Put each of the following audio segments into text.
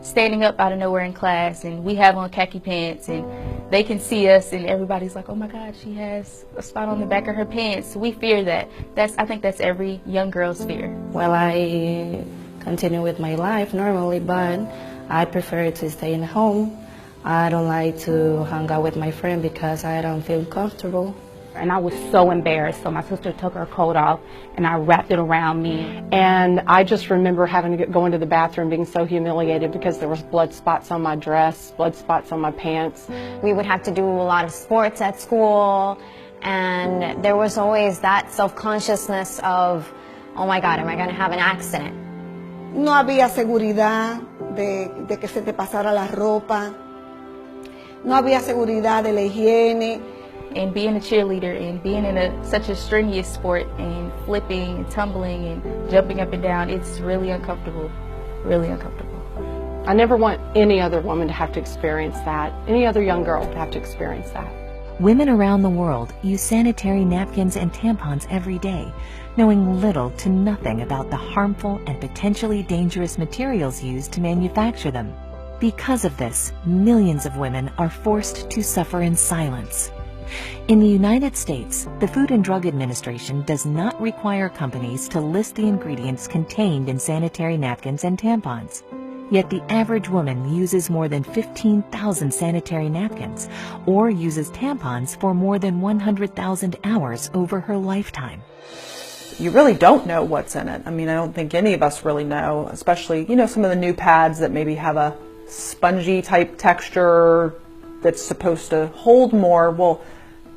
standing up out of nowhere in class, and we have on khaki pants, and they can see us, and everybody's like, oh my God, she has a spot on the back of her pants. We fear that. I think that's every young girl's fear. Well, I continue with my life normally, but I prefer to stay in home. I don't like to hang out with my friend because I don't feel comfortable. And I was so embarrassed, so my sister took her coat off and I wrapped it around me. And I just remember having to go into the bathroom being so humiliated because there was blood spots on my dress, blood spots on my pants. We would have to do a lot of sports at school, and there was always that self-consciousness of, oh my God, am I going to have an accident? No había seguridad de que se te pasara la ropa. No había seguridad de la higiene. And being a cheerleader and being in such a strenuous sport and flipping and tumbling and jumping up and down, it's really uncomfortable, really uncomfortable. I never want any other woman to have to experience that, any other young girl to have to experience that. Women around the world use sanitary napkins and tampons every day, knowing little to nothing about the harmful and potentially dangerous materials used to manufacture them. Because of this, millions of women are forced to suffer in silence. In the United States, the Food and Drug Administration does not require companies to list the ingredients contained in sanitary napkins and tampons. Yet the average woman uses more than 15,000 sanitary napkins or uses tampons for more than 100,000 hours over her lifetime. You really don't know what's in it. I mean, I don't think any of us really know, especially, some of the new pads that maybe have a spongy type texture that's supposed to hold more. Well,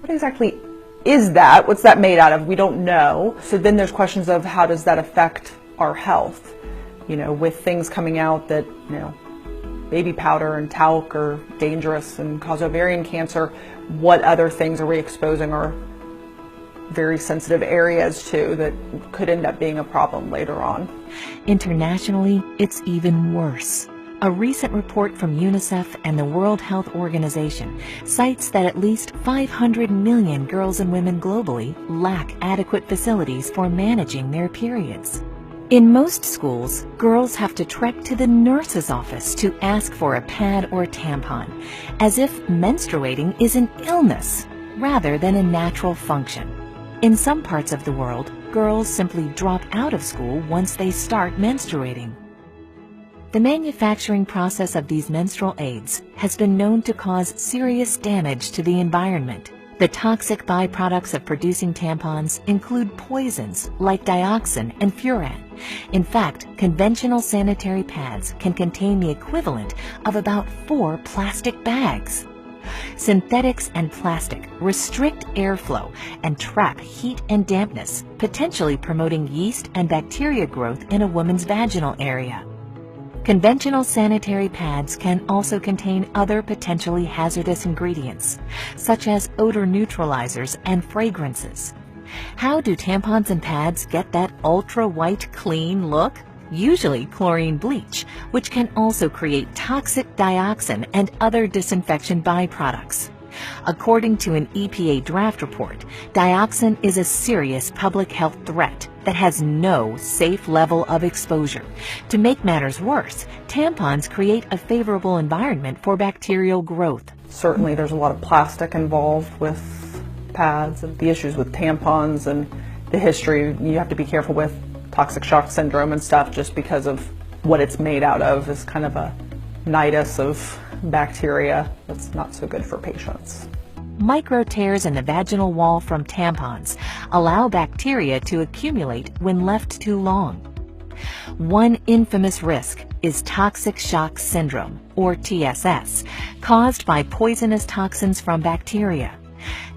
what exactly is that? What's that made out of? We don't know. So then there's questions of how does that affect our health? With things coming out that, baby powder and talc are dangerous and cause ovarian cancer, what other things are we exposing our very sensitive areas to that could end up being a problem later on? Internationally, it's even worse. A recent report from UNICEF and the World Health Organization cites that at least 500 million girls and women globally lack adequate facilities for managing their periods. In most schools, girls have to trek to the nurse's office to ask for a pad or tampon, as if menstruating is an illness rather than a natural function. In some parts of the world, girls simply drop out of school once they start menstruating. The manufacturing process of these menstrual aids has been known to cause serious damage to the environment. The toxic byproducts of producing tampons include poisons like dioxin and furan. In fact, conventional sanitary pads can contain the equivalent of about 4 plastic bags. Synthetics and plastic restrict airflow and trap heat and dampness, potentially promoting yeast and bacteria growth in a woman's vaginal area. Conventional sanitary pads can also contain other potentially hazardous ingredients, such as odor neutralizers and fragrances. How do tampons and pads get that ultra-white clean look? Usually chlorine bleach, which can also create toxic dioxin and other disinfection byproducts. According to an EPA draft report, dioxin is a serious public health threat that has no safe level of exposure. To make matters worse, tampons create a favorable environment for bacterial growth. Certainly there's a lot of plastic involved with pads and the issues with tampons and the history. You have to be careful with toxic shock syndrome and stuff just because of what it's made out of is kind of a nidus of bacteria that's not so good for patients. Micro tears in the vaginal wall from tampons allow bacteria to accumulate when left too long. One infamous risk is toxic shock syndrome, or TSS, caused by poisonous toxins from bacteria.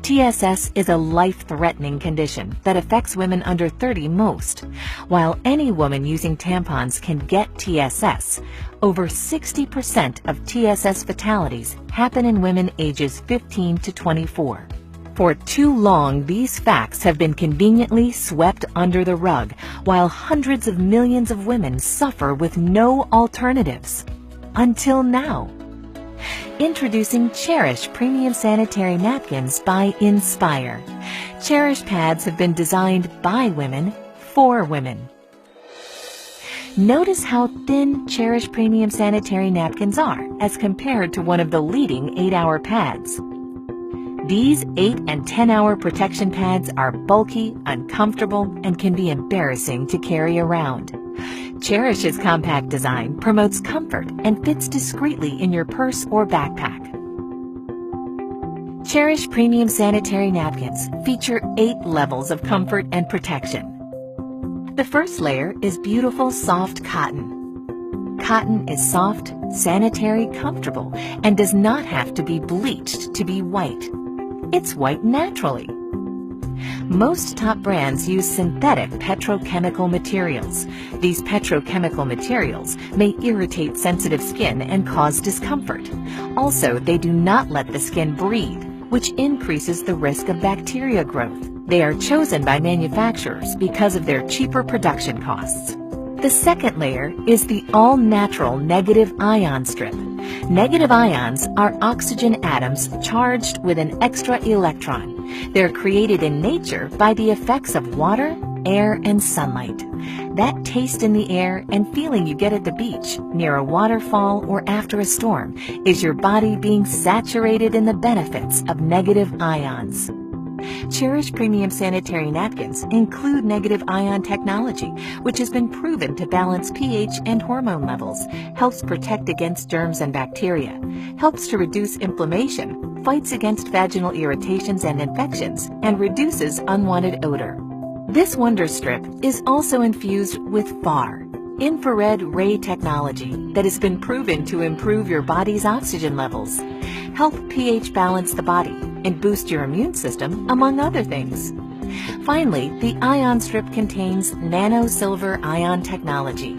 TSS is a life-threatening condition that affects women under 30 most. While any woman using tampons can get TSS, over 60% of TSS fatalities happen in women ages 15 to 24. For too long, these facts have been conveniently swept under the rug, while hundreds of millions of women suffer with no alternatives. Until now. Introducing Cherish Premium Sanitary Napkins by Nspire. Cherish pads have been designed by women for women. Notice how thin Cherish Premium Sanitary Napkins are as compared to one of the leading 8-hour pads. These 8 and 10-hour protection pads are bulky, uncomfortable, and can be embarrassing to carry around. Cherish's compact design promotes comfort and fits discreetly in your purse or backpack. Cherish Premium Sanitary Napkins feature 8 levels of comfort and protection. The first layer is beautiful, soft cotton. Cotton is soft, sanitary, comfortable, and does not have to be bleached to be white. It's white naturally. Most top brands use synthetic petrochemical materials. These petrochemical materials may irritate sensitive skin and cause discomfort. Also, they do not let the skin breathe, which increases the risk of bacteria growth. They are chosen by manufacturers because of their cheaper production costs. The second layer is the all-natural negative ion strip. Negative ions are oxygen atoms charged with an extra electron. They're created in nature by the effects of water, air, and sunlight. That taste in the air and feeling you get at the beach, near a waterfall, or after a storm is your body being saturated in the benefits of negative ions. Cherish Premium Sanitary Napkins include negative ion technology, which has been proven to balance pH and hormone levels, helps protect against germs and bacteria, helps to reduce inflammation, fights against vaginal irritations and infections, and reduces unwanted odor. This wonder strip is also infused with FAR, infrared ray technology, that has been proven to improve your body's oxygen levels, help pH balance the body, and boost your immune system, among other things. Finally, the ion strip contains nano-silver ion technology.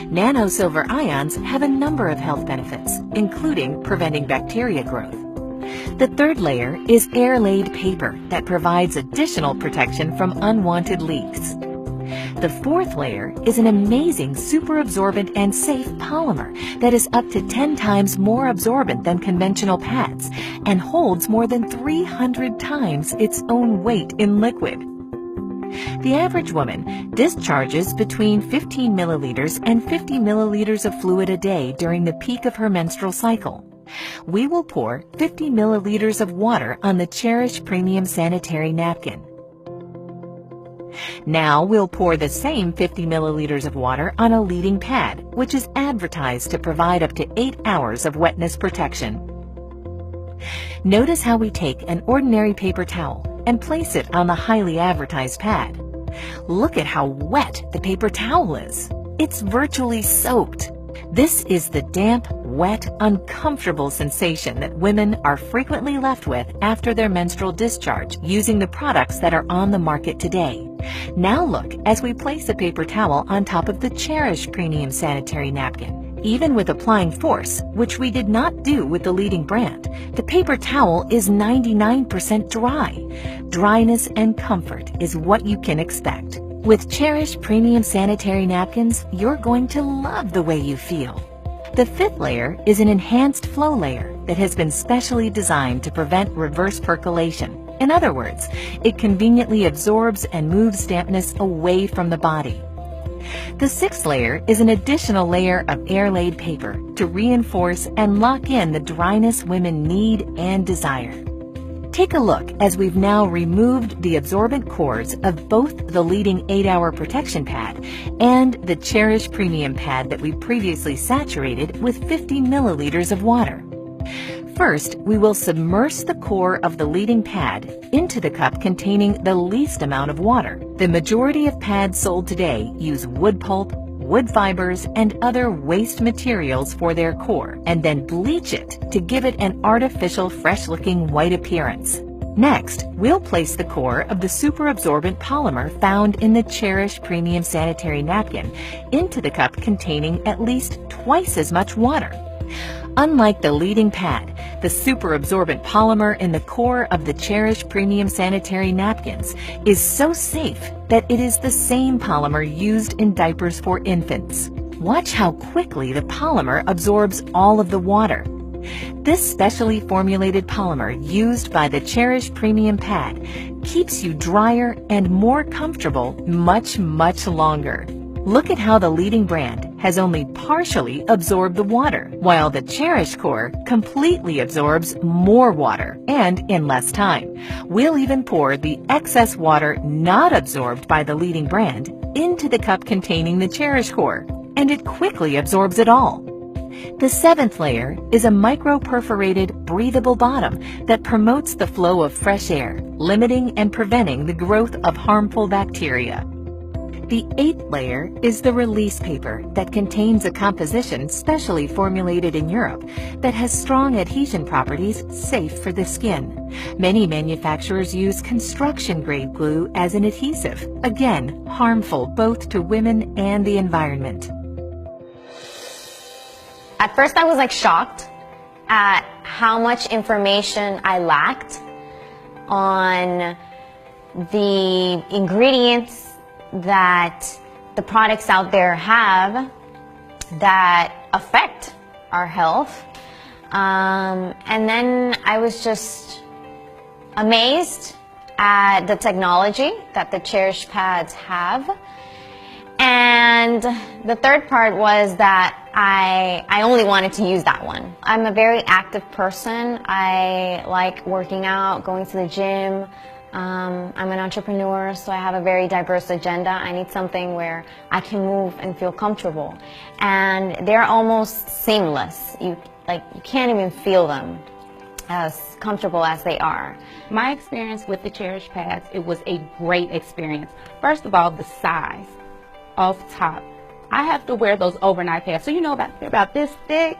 Nano-silver ions have a number of health benefits, including preventing bacteria growth. The third layer is air-laid paper that provides additional protection from unwanted leaks. The fourth layer is an amazing super absorbent and safe polymer that is up to 10 times more absorbent than conventional pads and holds more than 300 times its own weight in liquid. The average woman discharges between 15 milliliters and 50 milliliters of fluid a day during the peak of her menstrual cycle. We will pour 50 milliliters of water on the Cherish Premium Sanitary Napkin. Now we'll pour the same 50 milliliters of water on a leading pad, which is advertised to provide up to 8 hours of wetness protection. Notice how we take an ordinary paper towel and place it on the highly advertised pad. Look at how wet the paper towel is. It's virtually soaked. This is the damp, wet, uncomfortable sensation that women are frequently left with after their menstrual discharge using the products that are on the market today. Now look as we place a paper towel on top of the Cherish Premium Sanitary Napkin. Even with applying force, which we did not do with the leading brand, the paper towel is 99% dry. Dryness and comfort is what you can expect. With Cherish Premium Sanitary Napkins, you're going to love the way you feel. The fifth layer is an enhanced flow layer that has been specially designed to prevent reverse percolation. In other words, it conveniently absorbs and moves dampness away from the body. The sixth layer is an additional layer of air-laid paper to reinforce and lock in the dryness women need and desire. Take a look as we've now removed the absorbent cores of both the leading 8-hour protection pad and the Cherish Premium pad that we previously saturated with 50 milliliters of water. First, we will submerge the core of the leading pad into the cup containing the least amount of water. The majority of pads sold today use wood pulp, wood fibers, and other waste materials for their core, and then bleach it to give it an artificial, fresh-looking white appearance. Next, we'll place the core of the super absorbent polymer found in the Cherish Premium Sanitary Napkin into the cup containing at least twice as much water. Unlike the leading pad, the super absorbent polymer in the core of the Cherish Premium Sanitary Napkins is so safe that it is the same polymer used in diapers for infants. Watch how quickly the polymer absorbs all of the water. This specially formulated polymer used by the Cherish Premium pad keeps you drier and more comfortable much, much longer. Look at how the leading brand has only partially absorbed the water, while the Cherish Core completely absorbs more water and in less time. We'll even pour the excess water not absorbed by the leading brand into the cup containing the Cherish Core, and it quickly absorbs it all. The seventh layer is a micro-perforated, breathable bottom that promotes the flow of fresh air, limiting and preventing the growth of harmful bacteria. The eighth layer is the release paper that contains a composition specially formulated in Europe that has strong adhesion properties safe for the skin. Many manufacturers use construction-grade glue as an adhesive, again, harmful both to women and the environment. At first I was like shocked at how much information I lacked on the ingredients that the products out there have that affect our health. And then I was just amazed at the technology that the Cherish pads have. And the third part was that I only wanted to use that one. I'm a very active person. I like working out, going to the gym. I'm an entrepreneur, so I have a very diverse agenda. I need something where I can move and feel comfortable. And they're almost seamless. You can't even feel them as comfortable as they are. My experience with the Cherish pads, it was a great experience. First of all, the size. Off top, I have to wear those overnight pads, so you know they're about this thick,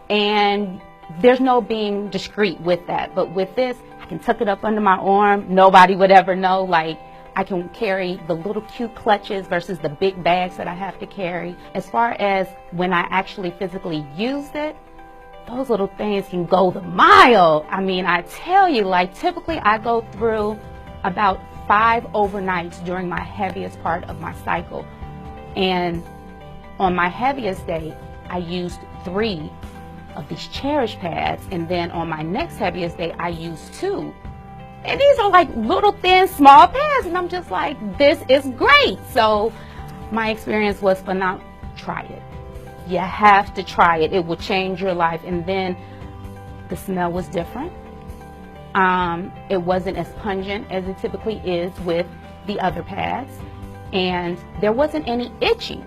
and there's no being discreet with that. But with this, I can tuck it up under my arm. Nobody would ever know. Like, I can carry the little cute clutches versus the big bags that I have to carry. As far as when I actually physically used it, those little things can go the mile. I mean, I tell you, like, typically I go through about 5 overnights during my heaviest part of my cycle. And on my heaviest day, I used 3 of these Cherish pads, and then on my next heaviest day, I used 2. And these are like little thin, small pads, and I'm just like, this is great. So my experience was phenomenal. Try it. You have to try it. It will change your life. And then the smell was different. It wasn't as pungent as it typically is with the other pads. And there wasn't any itching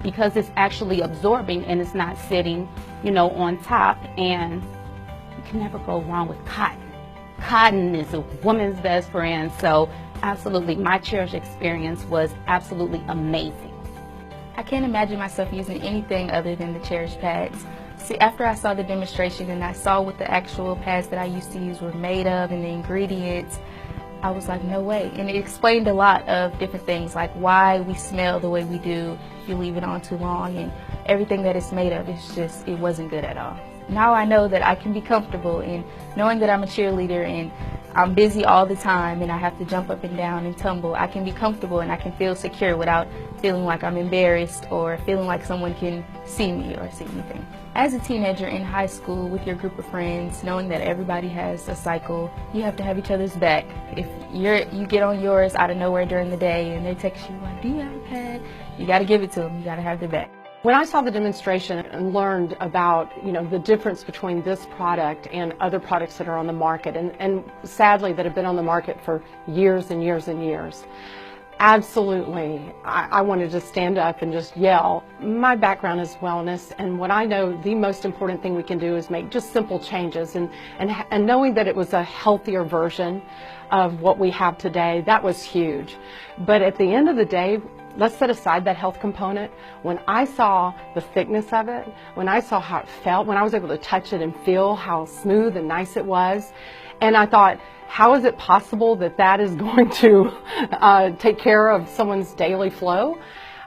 because it's actually absorbing and it's not sitting, on top. And you can never go wrong with cotton. Cotton is a woman's best friend. So absolutely, my Cherish experience was absolutely amazing. I can't imagine myself using anything other than the Cherish pads. See, after I saw the demonstration and I saw what the actual pads that I used to use were made of and the ingredients, I was like, no way. And it explained a lot of different things, like why we smell the way we do if you leave it on too long, and everything that it's made of. It wasn't good at all. Now I know that I can be comfortable in knowing that I'm a cheerleader and I'm busy all the time and I have to jump up and down and tumble. I can be comfortable and I can feel secure without feeling like I'm embarrassed or feeling like someone can see me or see anything. As a teenager in high school with your group of friends, knowing that everybody has a cycle, you have to have each other's back. If you get on yours out of nowhere during the day and they text you like, do you have a pad? You got to give it to them. You got to have their back. When I saw the demonstration and learned about, the difference between this product and other products that are on the market, and sadly that have been on the market for years and years and years, absolutely, I wanted to stand up and just yell. My background is wellness, and what I know the most important thing we can do is make just simple changes, and knowing that it was a healthier version of what we have today, that was huge. But at the end of the day, let's set aside that health component. When I saw the thickness of it, when I saw how it felt, when I was able to touch it and feel how smooth and nice it was, and I thought, how is it possible that that is going to take care of someone's daily flow?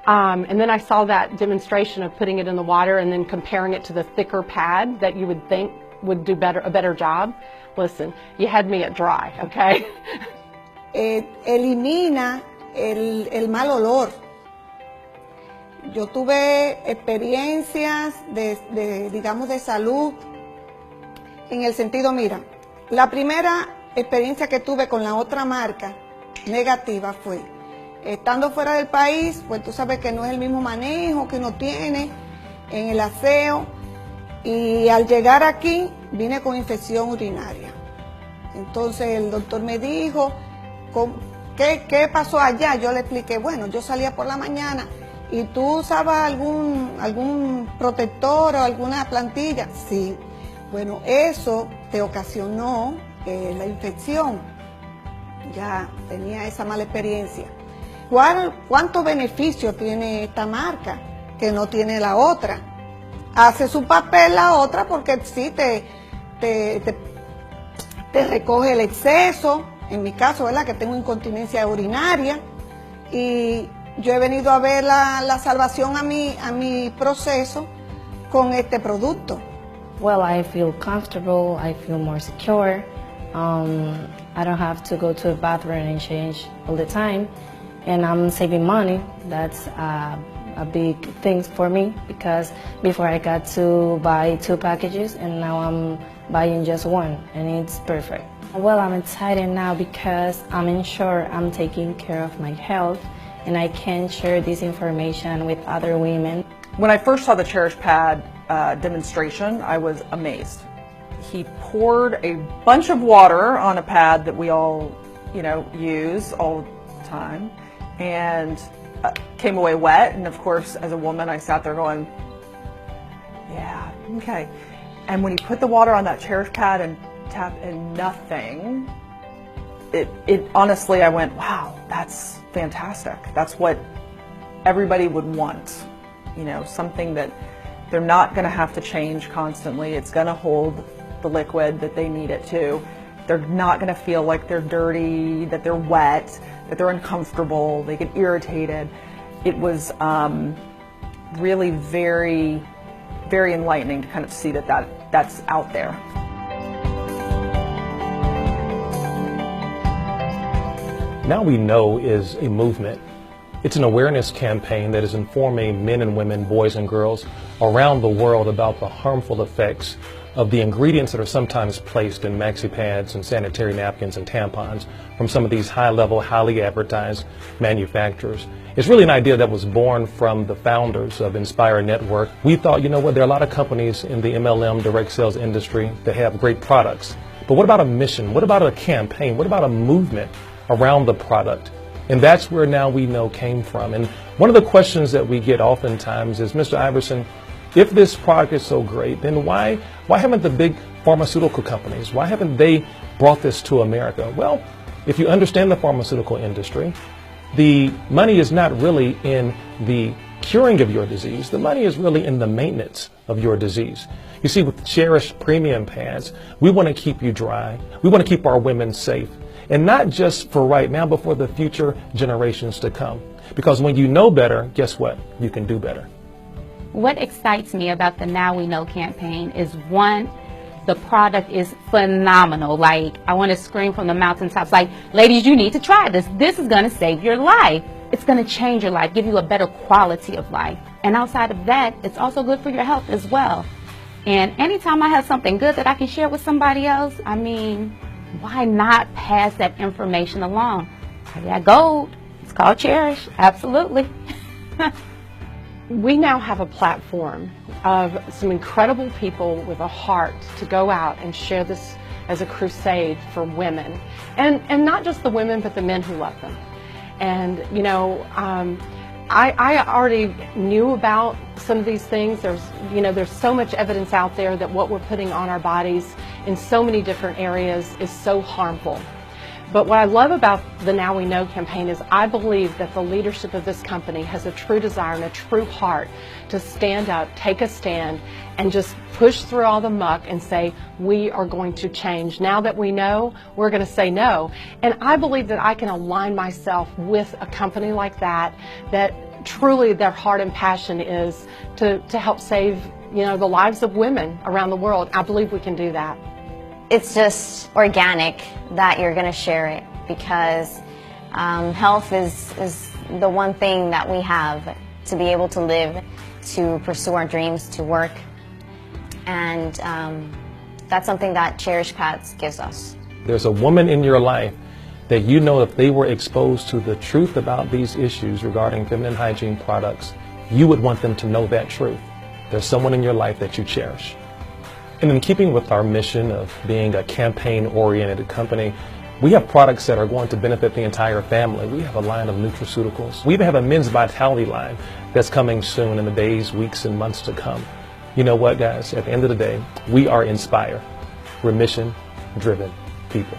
And then I saw that demonstration of putting it in the water and then comparing it to the thicker pad that you would think would do a better job. Listen, you had me at dry, okay? Elimina el mal olor. Yo tuve experiencias digamos, de salud en el sentido, mira, la primera experiencia que tuve con la otra marca negativa fue Estando fuera del país, pues tú sabes que no es el mismo manejo que uno tiene en el aseo. Y al llegar aquí, vine con infección urinaria. Entonces el doctor me dijo, ¿qué pasó allá? Yo le expliqué, bueno, yo salía por la mañana y tú usabas algún protector o alguna plantilla. Sí, bueno, eso te ocasionó la infección. Ya tenía esa mala experiencia. ¿Cuántos beneficios tiene esta marca que no tiene la otra? Hace su papel la otra porque sí te recoge el exceso. En mi caso, ¿verdad? Que tengo incontinencia urinaria y yo he venido a ver la salvación a mi proceso con este producto. Well, I feel comfortable, I feel more secure. I don't have to go to the bathroom and change all the time. And I'm saving money. That's a big thing for me because before I got to buy 2 packages and now I'm buying just 1 and it's perfect. Well, I'm excited now because I'm sure I'm taking care of my health and I can share this information with other women. When I first saw the Cherish Pad demonstration, I was amazed. He poured a bunch of water on a pad that we all, use all the time, and came away wet. And of course, as a woman, I sat there going, yeah, okay. And when he put the water on that Cherish Pad and tapped and nothing, it honestly, I went, wow, that's fantastic. That's what everybody would want. Something that they're not going to have to change constantly. It's going to hold the liquid that they need it to. They're not going to feel like they're dirty, that they're wet, that they're uncomfortable, they get irritated. It was really very, very enlightening to kind of see that's out there. Now We Know is a movement. It's an awareness campaign that is informing men and women, boys and girls around the world about the harmful effects of the ingredients that are sometimes placed in Maxi pads and sanitary napkins and tampons from some of these high-level, highly advertised manufacturers. It's really an idea that was born from the founders of Nspire Network. We thought, there are a lot of companies in the MLM direct sales industry that have great products. But what about a mission? What about a campaign? What about a movement around the product? And that's where Now We Know came from. And one of the questions that we get oftentimes is, Mr. Iverson, if this product is so great, then why haven't the big pharmaceutical companies, why haven't they brought this to America? Well, if you understand the pharmaceutical industry, the money is not really in the curing of your disease. The money is really in the maintenance of your disease. You see, with Cherish premium pads, we want to keep you dry. We want to keep our women safe. And not just for right now, but for the future generations to come. Because when you know better, guess what? You can do better. What excites me about the Now We Know campaign is, one, the product is phenomenal. Like, I want to scream from the mountaintops, like, ladies, you need to try this. This is going to save your life. It's going to change your life, give you a better quality of life. And outside of that, it's also good for your health as well. And anytime I have something good that I can share with somebody else, I mean, why not pass that information along? I got gold. It's called Cherish. Absolutely. We now have a platform of some incredible people with a heart to go out and share this as a crusade for women. And not just the women, but the men who love them. And, I already knew about some of these things. There's so much evidence out there that what we're putting on our bodies in so many different areas is so harmful. But what I love about the Now We Know campaign is I believe that the leadership of this company has a true desire and a true heart to stand up, take a stand, and just push through all the muck and say, we are going to change. Now that we know, we're going to say no. And I believe that I can align myself with a company like that truly their heart and passion is to help save, the lives of women around the world. I believe we can do that. It's just organic that you're going to share it because health is the one thing that we have to be able to live, to pursue our dreams, to work. And that's something that Cherish Pads gives us. There's a woman in your life that you know if they were exposed to the truth about these issues regarding feminine hygiene products, you would want them to know that truth. There's someone in your life that you cherish. And in keeping with our mission of being a campaign-oriented company, we have products that are going to benefit the entire family. We have a line of nutraceuticals. We even have a men's vitality line that's coming soon in the days, weeks, and months to come. You know what, guys? At the end of the day, we are Nspire. We're mission-driven people.